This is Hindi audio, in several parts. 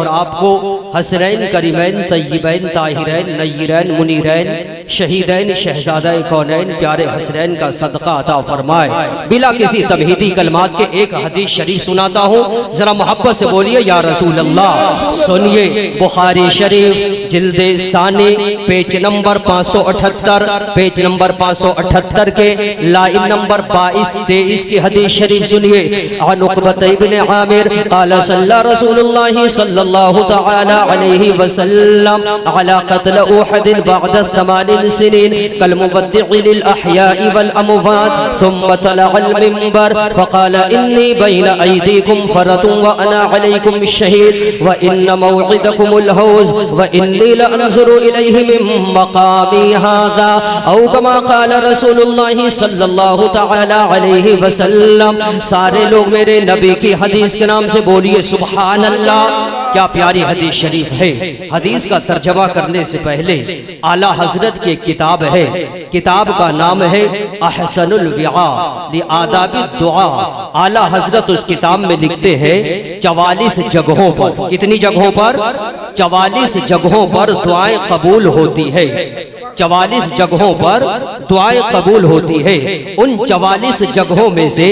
और आपको हसरैन करीमैन तय्यबैन ताहिरैन नय्यरैन मुनीरैन शहीदैन शहजादा कौनैन प्यारे हसरैन का सदका अता फरमाए। बिला किसी तमहीदी कलमात के एक हदीस शरीफ सुनाता हूँ, जरा मोहब्बत से बोलिए या रसूल अल्लाह। सुनिए, बुखारी शरीफ जिल्दे सानी पेज नंबर 578, पेज नंबर 578 के लाइन नंबर 22-23 की हदीस शरीफ सुनिए। अन उक़बत इब्न आमिर क़ाल सल्ला रसूलुल्लाह सल्लल्लाहु तआला अलैहि वसल्लम अला क़त्ल उहद बअद 80 सिनीन कल मुवद्दिअ लिल अहयाइ वल अमवात थुम्मा तला अल मिंबर फ़क़ाल इन्नी बैन अयदीकुम फ़रतुन व अना अलैकुम शहीद व इन्न मौइदकुमुल हौज़ व इन्नी लअंज़ुरु इलैहि मिन मक़ामी हाज़ा औ कमा क़ाल रसूलुल्लाह सल्लल्लाहु तआला अलैहि वसल्लम। सारे लोग मेरे नबी की हदीस के नाम से बोलिए सुभान अल्लाह। क्या प्यारी हदीस शरीफ है। हदीस का तर्जमा करने से पहले आला हजरत की किताब है, किताब का नाम है अहसनुल विआ लि आदाबि दुआ। आला हजरत उस किताब में लिखते हैं 44 जगहों पर, कितनी जगहों पर? 44 जगहों पर दुआएं कबूल होती है। 44 जगहों पर दुआएं कबूल होती है। उन 44 जगहों में से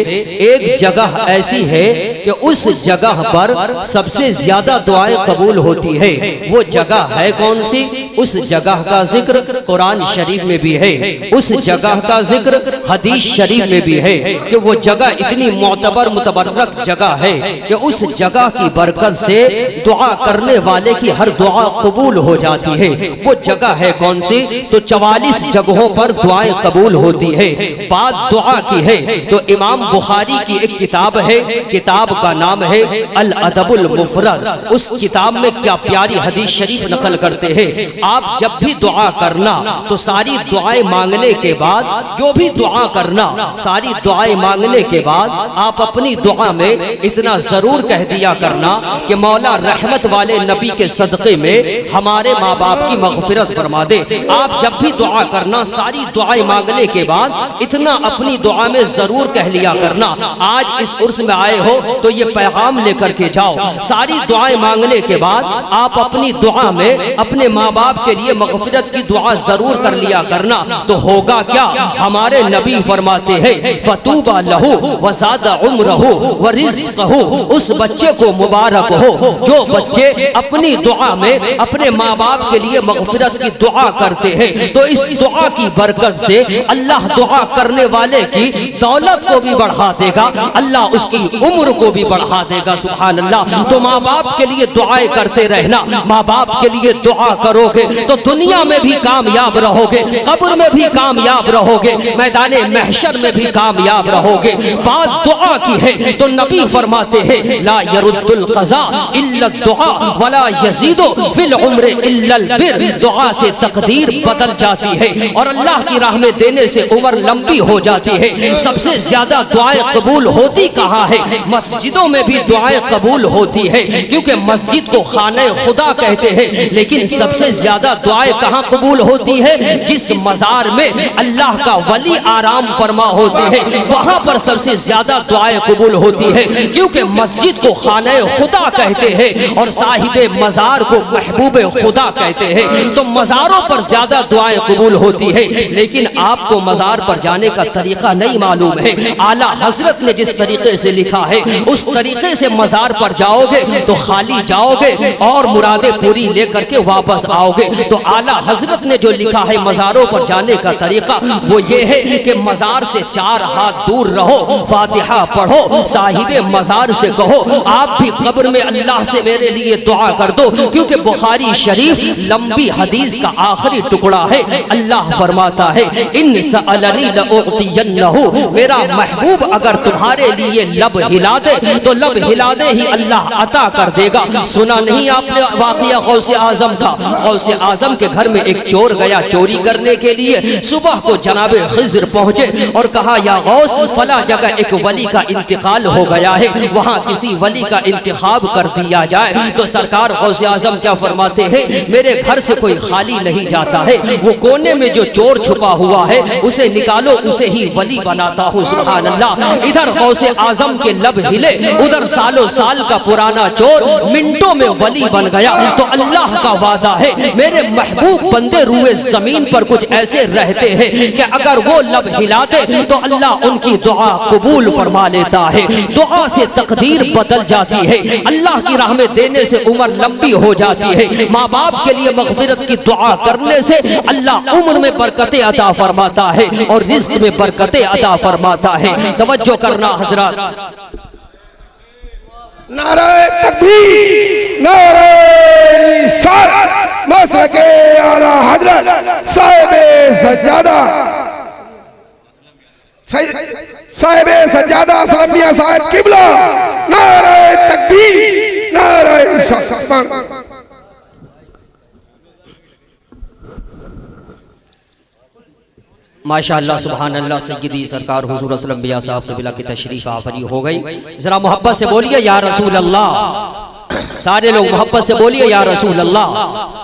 एक जगह ऐसी है कि उस जगह पर सबसे ज्यादा दुआएं कबूल होती है। वो जगह है कौन सी? उस जगह का जिक्र कुरान शरीफ में भी है, उस जगह का जिक्र हदीस शरीफ में भी है कि वो जगह इतनी मोतबर मुतबर्रक जगह है कि उस जगह की बरकत से दुआ करने वाले की हर दुआ कबूल हो जाती है। वो जगह है कौन सी? तो 44 जगहों पर दुआएं कबूल होती है। बात दुआ की है तो इमाम बुखारी की एक किताब है, किताब का नाम है अल अदबुल मुफरद। उस किताब में क्या प्यारी हदीस शरीफ नकल करते हैं, आप जब भी दुआ करना तो सारी दुआएं मांगने के बाद, जो भी दुआ करना सारी दुआएं मांगने के बाद आप अपनी दुआ में इतना जरूर कह दिया करना कि मौला रहमत वाले नबी के सदक़े में हमारे माँ बाप की मग़फ़िरत फरमा दे। आप जब भी दुआ करना सारी दुआएं मांगने के बाद इतना अपनी दुआ में जरूर कह लिया करना। आज इस उर्स में आए हो तो ये पैगाम लेकर के जाओ। सारी दुआएं मांगने के बाद आप अपनी दुआ में अपने माँ बाप के लिए मग़फ़िरत की दुआ जरूर कर लिया करना। तो होगा क्या? हमारे नबी फरमाते हैं फतूबा लहू व ज़ादा उम्रहू व रिज़्क़हू। उस बच्चे को मुबारक हो जो बच्चे अपनी दुआ में अपने माँ बाप के लिए मग़फ़िरत की दुआ करते हैं। तो इस दुआ की बरकत से अल्लाह दुआ करने वाले की दौलत को भी बढ़ा देगा, अल्लाह उसकी उम्र को भी बढ़ा देगा। सुभान अल्लाह। तो माँ बाप के लिए दुआएं करते रहना। माँ बाप के लिए दुआ करोगे तो दुनिया में भी कामयाब रहोगे, कब्र में भी कामयाब रहोगे, मैदाने महशर में भी कामयाब रहोगे। बात दुआ की है तो नबी फरमाते हैं ला यरुद्दुल क़ज़ा इल्ला दुआ वला यज़ीदु फिल उम्र इल्ला अल बिर। दुआ से तकदीर बदल जाती है और अल्लाह की राह में देने से उम्र लंबी हो जाती है। सबसे ज्यादा दुआएं कबूल होती कहाँ है? मस्जिदों में भी दुआएं कबूल होती है, क्योंकि मस्जिद को खाने खुदा कहते हैं। लेकिन सबसे ज्यादा दुआएं कहाँ कबूल होती है? जिस मजार में अल्लाह का वली आराम फरमा होते हैं वहां पर सबसे ज्यादा दुआएं कबूल होती है, क्योंकि मस्जिद को खाने खुदा कहते हैं और साहिबे मजार को महबूबे खुदा कहते हैं। तो मजारों पर ज्यादा दुआएं कबूल होती है। लेकिन आपको मजार पर जाने का तरीका नहीं मालूम है। आला हजरत ने जिस तरीके से लिखा है उस तरीके से मजार पर जाओगे तो खाली जाओगे और मुरादें पूरी लेकर के वापस आओगे। तो आला हजरत ने जो लिखा है मजारों पर जाने का तरीका वो ये है कि मजार से 4 हाथ दूर रहो, फातिहा पढ़ो, साहिबे मजार से कहो आप भी कब्र में अल्लाह से मेरे लिए दुआ कर दो, क्योंकि बुखारी शरीफ लंबी हदीस का आखिरी टुकड़ा है। अल्लाह फरमाता है इन सअलनी लउतियन्नहु। मेरा महबूब अगर तुम्हारे लिए लब हिला दे तो लब हिला दे ही अल्लाह अता कर देगा। सुना नहीं आपने वाक़िया गौसे आजम का? गौसे गौसे आजम के घर में एक चोर गया चोरी करने के लिए। सुबह को जनाबे खिज़्र पहुंचे और कहा, या गौस, फला जगह एक वली का इंतकाल हो गया है, वहां किसी वली का इंतखाब कर दिया जाए। तो सरकार गौसे आजम क्या फरमाते हैं, मेरे घर से कोई खाली नहीं जाता है, वो कोने में जो चोर छुपा हुआ है उसे निकालो, उसे ही वली बनाता हूँ। सुभान अल्लाह। इधर गौसे आजम के लब हिले, उधर सालों साल का पुराना चोर मिनटों में वली बन गया। तो अल्लाह का वादा है, मेरे महबूब बंदे रुए जमीन पर कुछ ऐसे रहते हैं कि अगर वो लब हिलाते तो अल्लाह उनकी दुआ कबूल फरमा लेता है। दुआ से तकदीर बदल जाती है, अल्लाह की राह में देने से उम्र लंबी हो जाती है। माँ बाप के लिए मगफिरत की दुआ करने से अल्लाह उम्र में बरकतें अता फरमाता है और रिज़्क़ में बरकतें अता फरमाता है। तवज्जो करना हजरत। नारे तकबीर, नारे रिसालत, मसके आला हजरत साहिबे सज्जादा, साहिबे सज्जादा सलामिया साहिब किबला। नारे तकबीर, नारे रिसालत। माशाअल्लाह सुभान अल्लाह। सय्यदी सरकार हुजूर रसूल अंबिया साहब क़िबला की तशरीफ आफरी हो गई। जरा मोहब्बत से बोलिए या रसूल अल्लाह। सारे लोग मोहब्बत से बोलिए या रसूल अल्लाह।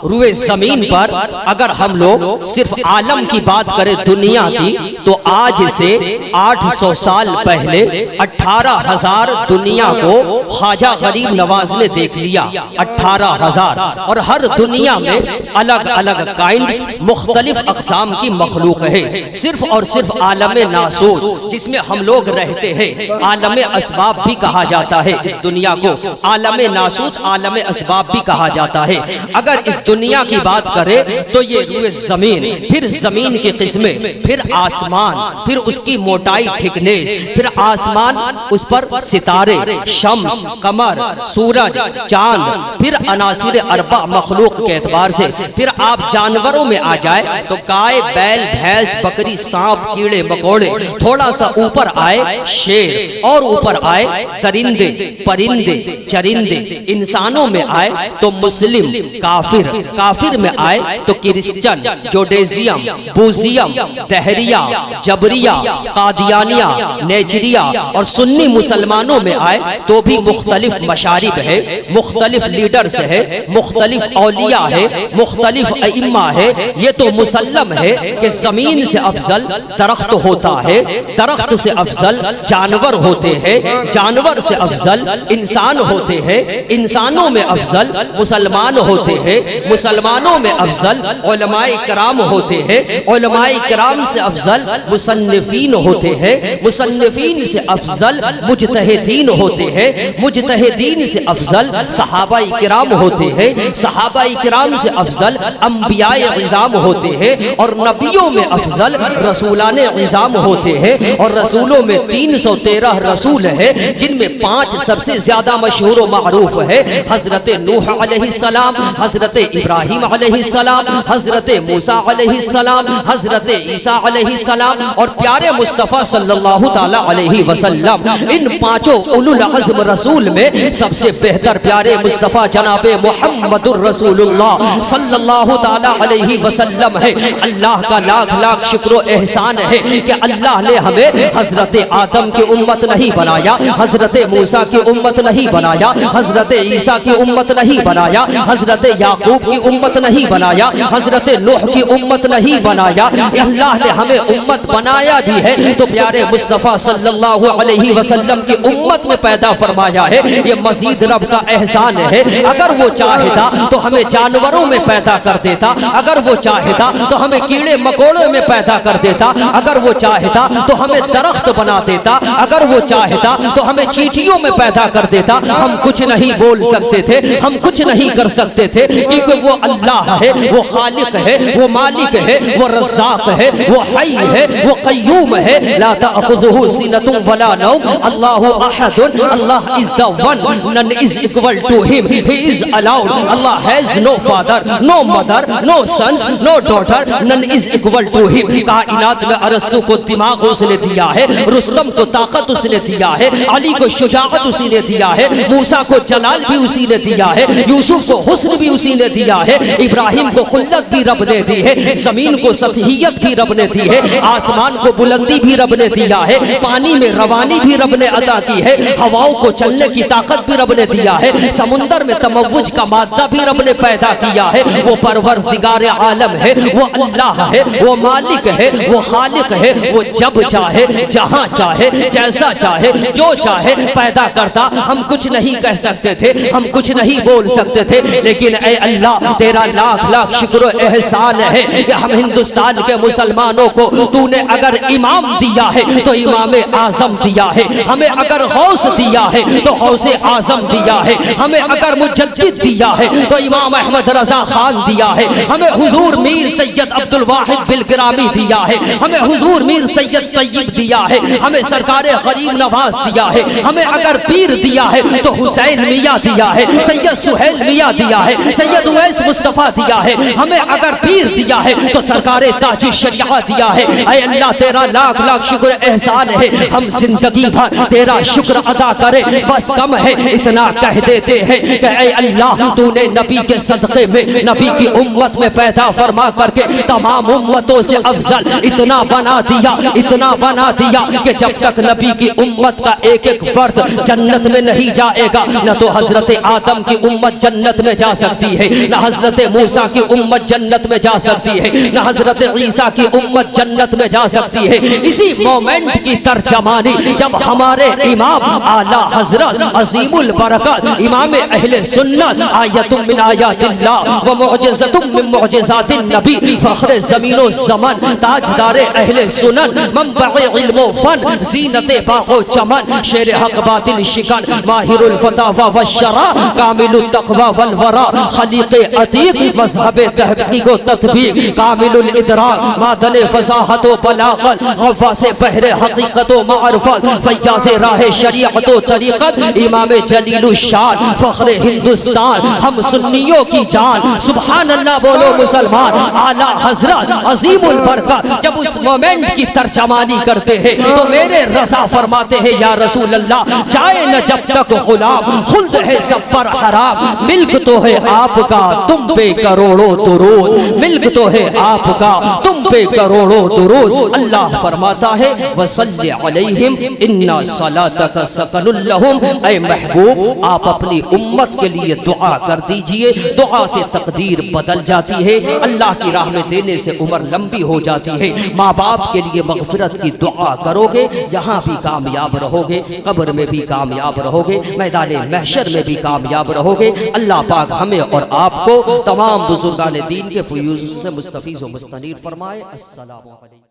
रुए जमीन पर अगर हम लोग सिर्फ आलम की बात करें दुनिया की, तो आज से 800 साल पहले 18,000 दुनिया को ख्वाजा गरीब नवाज ने देख लिया। 18,000। और हर दुनिया में अलग अलग काइंड्स, मुख्तलिफ अक़साम की मखलूक है। सिर्फ और सिर्फ आलम नासूर जिसमें हम लोग रहते हैं, आलम असबाब भी कहा जाता है इस दुनिया को। आलम नासूर, आलम असबाब भी कहा जाता है। अगर इस दुनिया की बात करें तो ये रुए जमीन, फिर जमीन की किस्में, फिर आसमान, फिर उसकी मोटाई थिकनेस, फिर आसमान, उस पर सितारे, शम्स, कमर, सूरज, चांद, फिर अनासिर अरबा मखलूक के एतबार से। फिर आप जानवरों में आ जाए तो गाय, बैल, भैंस, बकरी, सांप, कीड़े मकोड़े। थोड़ा सा ऊपर आए शेर, और ऊपर आए दरिंदे, परिंदे, चरिंदे। इंसानों में आए तो मुस्लिम, काफिर, काफिर में आए तो क्रिश्चन, जोडेजियम, बूजियम, दहरिया, जबरिया, कादियानिया, नेचरिया। और सुन्नी मुसलमानों में आए तो भी मुख्तलिफ मशारिब है, मुख्तलिफ लीडर्स है, मुख्तलिफ औलिया है, मुख्तलिफ अइम्मा है। ये तो मुसल्लम है कि जमीन से अफजल दरख्त होता है, दरख्त से अफजल जानवर होते हैं, जानवर से अफजल इंसान होते हैं, इंसानों में अफजल मुसलमान होते हैं, मुसलमानों में अफजल उलमाए किराम होते हैं, उलमाए किराम से अफजल मुसन्निफीन होते हैं, मुसन्निफीन से अफजल मुजतहिदीन होते हैं, मुजतहिदीन से अफजल सहाबाए किराम होते हैं, सहाबाए किराम से अफजल अंबियाए इज़ाम होते हैं, और नबियों में अफजल रसूलाने इज़ाम होते हैं। और रसूलों में 313 रसूल है, जिनमें 5 सबसे ज्यादा मशहूर व मारूफ है। हजरत नूह अलैहिस्सलाम, हजरत इब्राहिम अलैहिस्सलाम, हजरत मूसा अलैहिस्सलाम, हजरत ईसा अलैहिस्सलाम और प्यारे मुस्तफ़ा सल्लल्लाहु ताला अलैहि वसल्लम। इन 5 उलुल अज़्म रसूल में सबसे बेहतर प्यारे मुस्तफ़ा जनाबे मुहम्मदुर रसूलुल्लाह सल्लल्लाहु ताला अलैहि वसल्लम है। अल्लाह का लाख लाख शुक्र एहसान है कि अल्लाह ने हमें हजरत आदम की उम्मत नहीं बनाया, हजरत मूसा की उम्मत नहीं बनाया, हजरत ईसा की उम्मत नहीं बनाया, हजरत याकूब की उम्मत नहीं बनाया, हजरत नूह की उम्मत नहीं बनाया। अल्लाह ने हमें उम्मत बनाया भी है तो प्यारे मुस्तफ़ा सल्लल्लाहु अलैहि वसल्लम की उम्मत में पैदा फरमाया है। ये मजीद रब का एहसान है। अगर वो चाहता तो हमें जानवरों में पैदा कर देता, अगर वो चाहता तो हमें कीड़े मकोड़ों में पैदा कर देता, अगर वो चाहता तो हमें दरख्त बना देता, अगर वो चाहता तो हमें चींटियों में पैदा कर देता। हम कुछ नहीं बोल सकते थे, हम कुछ नहीं कर सकते थे, क्योंकि वो अल्लाह है, वो खालिक है, वो मालिक है, वो रज़्ज़ाक़ है, वो हई है, वो क़य्यूम है। ला तअख़ुज़ुहु सिनतुन वला नौम, अल्लाहु अहदुन, Allah is the one, none is equal to him, he is allowed, Allah has no father, no mother, no sons, no daughter, none is equal to him. कायनात में अरस्तु को दिमाग उसने दिया है, रुस्तम को ताकत उसने दिया है, अली को शुजाअत उसने दिया है, मूसा को जलाल जलाल भी उसी ने दिया है, यूसुफ को हुस्न भी उसी ने दिया है, इब्राहिम को खुल्लत भी रब ने दी है, जमीन को सतहियत भी रब ने दी है, आसमान को बुलंदी भी रब ने दिया है, पानी में रवानी भी रब ने अदा की है, हवाओं को चलने की ताकत भी रब ने दिया है, समुंदर में तमव्वुज का मादा भी रब ने पैदा किया है। वो परवरदिगार आलम है, वो अल्लाह है, वो मालिक है, वो खालिक है, वो जब चाहे जहां चाहे जैसा चाहे जो चाहे पैदा करता। हम कुछ नहीं कह सकते थे, हम कुछ नहीं बोल सकते थे, लेकिन ऐ अल्लाह तेरा लाख लाख शुक्र एहसान है कि हम हिंदुस्तान के मुसलमानों को तूने अगर इमाम दिया है तो इमाम आजम दिया है, हमें अगर गौस दिया है तो गौसे आजम दिया है, हमें अगर मुजद्दिद दिया है तो इमाम अहमद रजा खान दिया है, हमें हुजूर मीर सैयद अब्दुल वाहिद बिलग्रामी दिया है, हमें हुजूर मीर सैयद तैयब दिया है, हमें सरकारे गरीब नवाज दिया है, हमें अगर पीर दिया है तो हुसैन मियाँ दिया है, सैयद सुहेल मियाँ दिया है, सैयद उवैस मुस्तफा दिया है, हमें अगर पीर दिया है तो सरकारे ताजुश शरिया दिया है। ऐ अल्लाह तेरा लाख लाख शुक्र एहसान है, हम जिंदगी भर तेरा शुक्र अदा करें बस कम है। इतना कह देते हैं कि ऐ अल्लाह तूने नबी के सदक़े में नबी की उम्मत में पैदा फरमा करके तमाम उम्मतों से अफजल इतना बना दिया, इतना बना दिया कि जब तक नबी की उम्मत का एक एक फर्द जन्नत में नहीं जाएगा, न तो हजरत आदम की उम्मत जन्नत में जा सकती है, न हजरत मूसा की उम्मत जन्नत में जा सकती है, न हजरत ईसा की उम्मत जन्नत में जा सकती है। इसी मोमेंट की तर्जमानी जब हमारे इमाम आला हजरत अजीमुल बरकत इमाम अहले सुन्नत आयतुम मिन आयातिल्लाह व मुअजिज़तुम मिन मुअजिज़ातिन नबी फख्र ज़मीन व ज़मन ताजदार अहले सुन्नत मंबअ इल्म व फन ज़ीनत बाग़ो चमन शेर हक बातिल शिकन माहिरुल फतावा व शरा कामिलुत तक़वा वल वरा खलीक़ अतीक मज़हब तहक़ीक़ व तत्बीक कामिलुल इदराक मादन फसाहत व बलागत गवासे बहरे हकीकत व मारिफत फैयाज़ राह शरीअत व तरीक़त इमाम जलीलुश शान फख्र हिंदुस्तान हम सुन्नियों की जान सुभान अल्लाह बोलो मुसलमान आला हजरत अजीमुल बरकत जब उस मोमेंट की तर्जमानी करते हैं तो मेरे रज़ा फरमाते हैं या रसूल अल्लाह जाए न जब तक गुलाम खुल्द है सब पर हराम मिल्क तो है आपका तुम पे करोड़ों दुरूद मिल्क तो है आपका तुम पे करोड़ों दुरूद। अल्लाह फरमाता है वसल्लि अलैहिम इन्ना सलातक सकनुल लहुम। ऐ महबूब आप अपनी उम्मत के लिए दुआ कर दीजिए, दुआ से तकदीर बदल जाती है, अल्लाह की राह में देने से उम्र लंबी हो जाती है। माँ बाप के लिए मगफिरत की दुआ करोगे यहाँ भी कामयाब रहोगे, कब्र में भी कामयाब रहोगे, मैदान महशर में भी कामयाब रहोगे। अल्लाह पाक हमें और आपको तमाम बुजुर्गान दीन के फयूज़ से मुस्तफ़ीज़ व मुस्तनीर फरमाए। अस्सलामु अलैकुम।